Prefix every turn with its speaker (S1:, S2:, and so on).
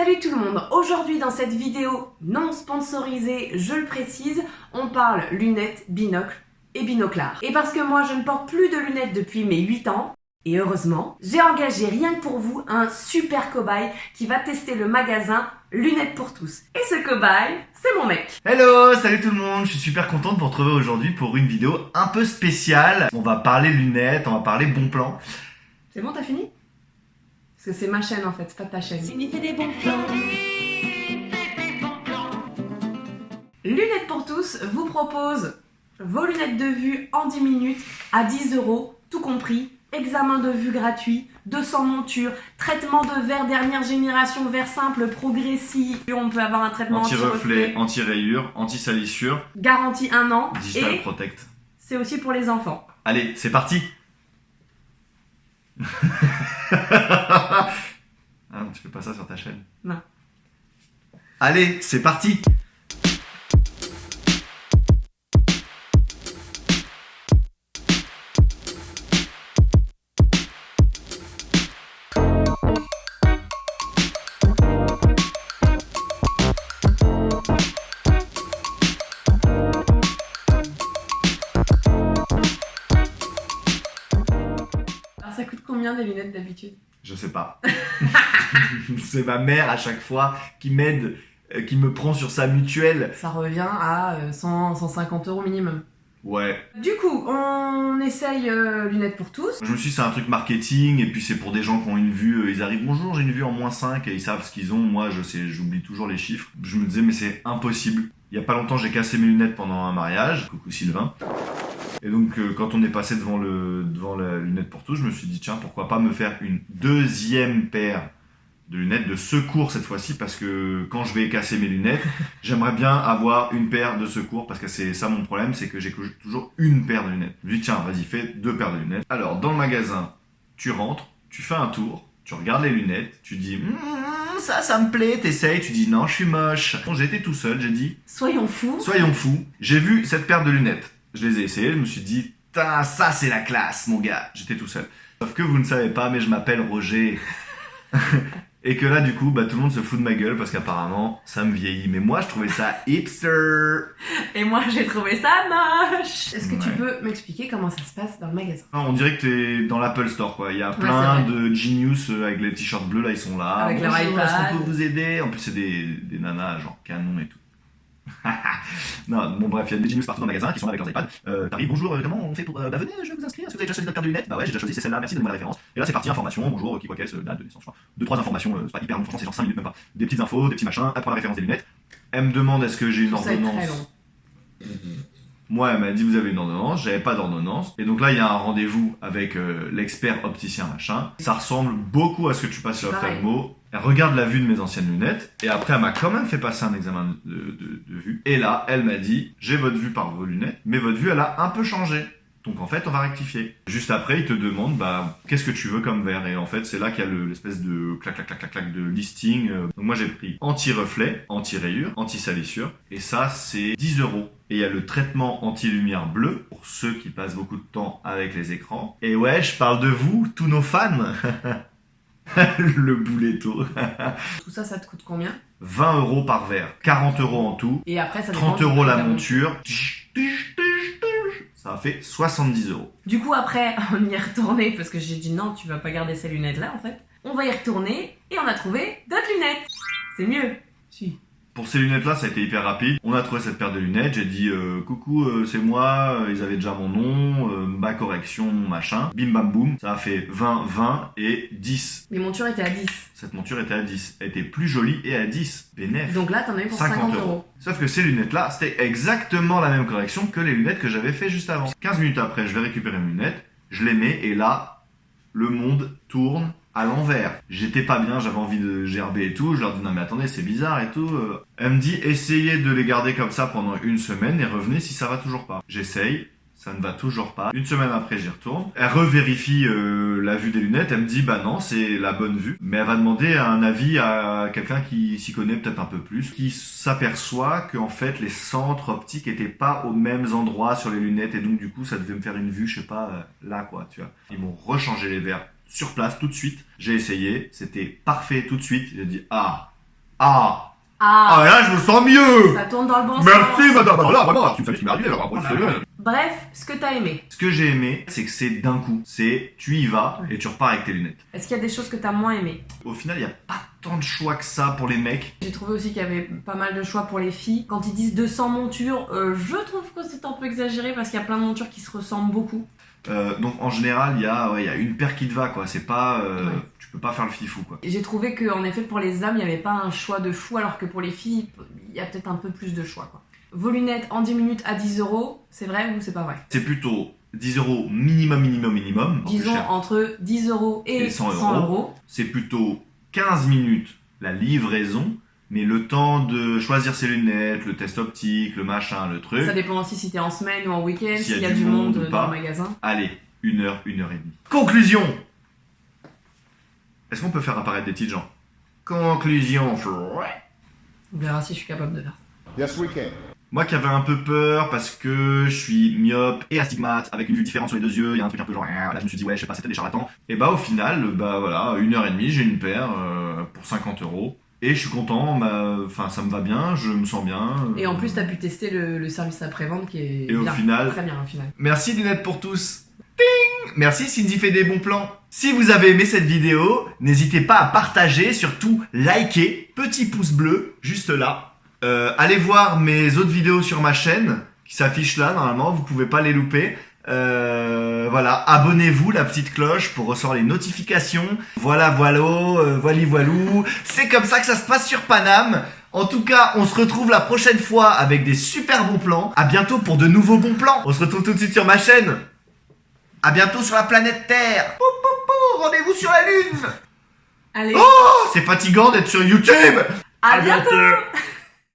S1: Salut tout le monde, aujourd'hui dans cette vidéo non sponsorisée, je le précise, on parle lunettes, binocles et binoclars. Et parce que moi je ne porte plus de lunettes depuis mes 8 ans, et heureusement, j'ai engagé rien que pour vous un super cobaye qui va tester le magasin Lunettes pour tous. Et ce cobaye, c'est mon mec.
S2: Hello, salut tout le monde, je suis super content de vous retrouver aujourd'hui pour une vidéo un peu spéciale. On va parler lunettes, on va parler bon plan.
S1: C'est bon, t'as fini? Parce que c'est ma chaîne en fait, c'est pas ta chaîne.
S3: Des bons plans.
S1: Lunettes pour tous vous propose vos lunettes de vue en 10 minutes à 10 €, tout compris. Examen de vue gratuit, 200 montures, traitement de verre dernière génération, verre simple, progressif. On peut avoir un traitement
S2: Anti-reflet, anti-rayure, anti-salissure,
S1: garantie 1 an.
S2: Digital
S1: Et
S2: Protect.
S1: c'est aussi pour les enfants.
S2: Allez, c'est parti. Ah non, tu fais pas ça sur ta chaîne.
S1: Non.
S2: Allez, c'est parti.
S1: Alors ça coûte combien des lunettes d'habitude?
S2: Je sais pas. C'est ma mère à chaque fois qui m'aide, qui me prend sur sa mutuelle.
S1: Ça revient à 100-150 € minimum.
S2: Ouais.
S1: Du coup, on essaye lunettes pour tous.
S2: Je me suis dit c'est un truc marketing et puis c'est pour des gens qui ont une vue, ils arrivent bonjour j'ai une vue en -5 et ils savent ce qu'ils ont, moi je sais, j'oublie toujours les chiffres. Je me disais mais c'est impossible. Il y a pas longtemps j'ai cassé mes lunettes pendant un mariage, coucou Sylvain. Et donc quand on est passé devant la lunette pour tous, je me suis dit tiens pourquoi pas me faire une deuxième paire de lunettes de secours cette fois-ci parce que quand je vais casser mes lunettes, j'aimerais bien avoir une paire de secours parce que c'est ça mon problème, c'est que j'ai toujours une paire de lunettes. Je me dis tiens, vas-y, fais 2 paires de lunettes. Alors dans le magasin, tu rentres, tu fais un tour, tu regardes les lunettes, tu dis ça me plaît, t'essayes, tu dis non, je suis moche. Bon, j'ai été tout seul, j'ai dit
S1: Soyons fous.
S2: soyons fous. J'ai vu cette paire de lunettes, je les ai essayées, je me suis dit ça c'est la classe mon gars. J'étais tout seul. Sauf que vous ne savez pas, mais je m'appelle Roger. Et que là, du coup, tout le monde se fout de ma gueule parce qu'apparemment, ça me vieillit. Mais moi, je trouvais ça hipster.
S1: Et moi, j'ai trouvé ça moche. Est-ce que tu
S2: Ouais.
S1: peux m'expliquer comment ça se passe dans le magasin?
S2: On dirait que t'es dans l'Apple Store, quoi. Il y a
S1: c'est
S2: plein
S1: vrai.
S2: de genius avec les t-shirts bleus, là, ils sont là.
S1: Avec leur
S2: Bonjour, est-ce
S1: iPad.
S2: qu'on peut vous aider? En plus, c'est des nanas, genre canon et tout. Non, bon bref, il y a des genius partout dans le magasin qui sont là avec leurs iPads. T'arrives, bonjour, comment on fait pour... venez, je vais vous inscrire, est-ce que vous avez déjà choisi votre paire de lunettes? Bah ouais, j'ai déjà choisi, c'est celle-là, merci de donner la référence. Et là, c'est parti, information, bonjour, qui quoi qu'est-ce, date de naissance, 2-3 informations, c'est pas hyper long, franchement, c'est genre 5 minutes même pas. Des petites infos, des petits machins, elle prend la référence des lunettes. Elle me demande est-ce que j'ai une
S1: Tout ça est
S2: ordonnance.
S1: très long.
S2: Moi, elle m'a dit vous avez une ordonnance, j'avais pas d'ordonnance. Et donc là, il y a un rendez-vous avec l'expert opticien machin. Ça ressemble beaucoup à ce que tu passes chez
S1: Pareil.
S2: l'ophtalmo. Elle regarde la vue de mes anciennes lunettes et après, elle m'a quand même fait passer un examen de vue. Et là, elle m'a dit j'ai votre vue par vos lunettes, mais votre vue, elle a un peu changé. Donc en fait, on va rectifier. Juste après, il te demande qu'est-ce que tu veux comme verre. Et en fait, c'est là qu'il y a l'espèce de clac de listing. Donc moi, j'ai pris anti-reflet, anti-rayure, anti-salissure. Et ça, c'est 10 €. Et il y a le traitement anti-lumière bleue pour ceux qui passent beaucoup de temps avec les écrans. Et ouais, je parle de vous, tous nos fans. Le bouletto.
S1: Tout ça, ça te coûte combien?
S2: 20 € par verre, 40 € en tout,
S1: Et après, ça dépend
S2: 30
S1: du prix
S2: €
S1: de
S2: la monture. Ça a fait 70 €.
S1: Du coup, après, on y est retourné parce que j'ai dit non, tu vas pas garder ces lunettes-là en fait. On va y retourner et on a trouvé d'autres lunettes. C'est mieux. Si.
S2: Pour ces lunettes-là, ça a été hyper rapide. On a trouvé cette paire de lunettes. J'ai dit coucou, c'est moi. Ils avaient déjà mon nom, ma correction, machin. Bim bam boum. Ça a fait 20, 20 et 10.
S1: Les montures étaient à 10.
S2: Cette monture était à 10. Elle était plus jolie et à 10. Bénef.
S1: Donc là, t'en as eu pour 50 €.
S2: Sauf que ces lunettes-là, c'était exactement la même correction que les lunettes que j'avais fait juste avant. 15 minutes après, je vais récupérer mes lunettes. Je les mets et là, le monde tourne à l'envers. J'étais pas bien, j'avais envie de gerber et tout. Je leur dis non mais attendez, c'est bizarre et tout. Elle me dit essayez de les garder comme ça pendant une semaine et revenez si ça va toujours pas. J'essaye, ça ne va toujours pas. Une semaine après, j'y retourne. Elle revérifie la vue des lunettes. Elle me dit bah non, c'est la bonne vue. Mais elle va demander un avis à quelqu'un qui s'y connaît peut-être un peu plus, qui s'aperçoit qu'en fait les centres optiques étaient pas aux mêmes endroits sur les lunettes et donc du coup ça devait me faire une vue, je sais pas, là quoi, tu vois. Ils m'ont rechangé les verres sur place tout de suite. J'ai essayé, c'était parfait tout de suite. J'ai dit ah Ah,
S1: Ah,
S2: là je me sens mieux.
S1: ça tourne dans le bon
S2: Merci
S1: sens.
S2: madame, voilà, vraiment, tu me fais ce qui m'est arrivé alors.
S1: Bref, ce que t'as aimé.
S2: Ce que j'ai aimé, c'est que c'est d'un coup. C'est tu y vas et tu repars avec tes lunettes.
S1: Est-ce qu'il y a des choses que t'as moins aimé?
S2: Au final, il n'y a pas tant de choix que ça pour les mecs.
S1: J'ai trouvé aussi qu'il y avait pas mal de choix pour les filles. Quand ils disent 200 montures, je trouve que c'est un peu exagéré parce qu'il y a plein de montures qui se ressemblent beaucoup.
S2: Donc en général, il y a une paire qui te va, quoi. C'est pas,
S1: Ouais.
S2: tu peux pas faire le fifou, quoi.
S1: Et j'ai trouvé qu'en effet pour les hommes, il n'y avait pas un choix de fou alors que pour les filles, il y a peut-être un peu plus de choix, quoi. Vos lunettes en 10 minutes à 10 €, c'est vrai ou c'est pas vrai?
S2: C'est plutôt 10 € minimum.
S1: Disons
S2: plus cher.
S1: entre 10 € et
S2: Et 100
S1: 100 €.
S2: C'est plutôt 15 minutes la livraison, mais le temps de choisir ses lunettes, le test optique, le machin, le truc.
S1: Ça dépend aussi si t'es en semaine ou en week-end,
S2: S'il
S1: s'il y a du monde
S2: ou
S1: dans
S2: pas.
S1: le magasin.
S2: Allez, 1 heure et demie. Conclusion. Est-ce qu'on peut faire apparaître des titres genre conclusion?
S1: On verra si je suis capable de faire ça.
S3: Yes, we can.
S2: Moi qui avais un peu peur parce que je suis myope et astigmate avec une vue différente sur les deux yeux, il y a un truc un peu genre là je me suis dit ouais je sais pas c'était des charlatans. Et bah au final voilà 1 heure et demie j'ai une paire pour 50 € et je suis content, enfin ça me va bien, je me sens bien.
S1: Et en plus, t'as pu tester le service après-vente qui est
S2: Et au
S1: bien,
S2: final-
S1: très bien au final.
S2: Merci Lunettes pour tous. Ting. Merci Cindy fait des bons plans. Si vous avez aimé cette vidéo, n'hésitez pas à partager, surtout liker, petit pouce bleu juste là. Allez voir mes autres vidéos sur ma chaîne qui s'affichent là normalement, vous pouvez pas les louper. Voilà, abonnez-vous, la petite cloche pour recevoir les notifications. Voilà, voilou. C'est comme ça que ça se passe sur Paname. En tout cas, on se retrouve la prochaine fois avec des super bons plans. À bientôt pour de nouveaux bons plans. On se retrouve tout de suite sur ma chaîne. À bientôt sur la planète Terre. Pou, pou, pou, rendez-vous sur la Lune.
S1: Allez,
S2: Oh, c'est fatigant d'être sur YouTube.
S1: à bientôt.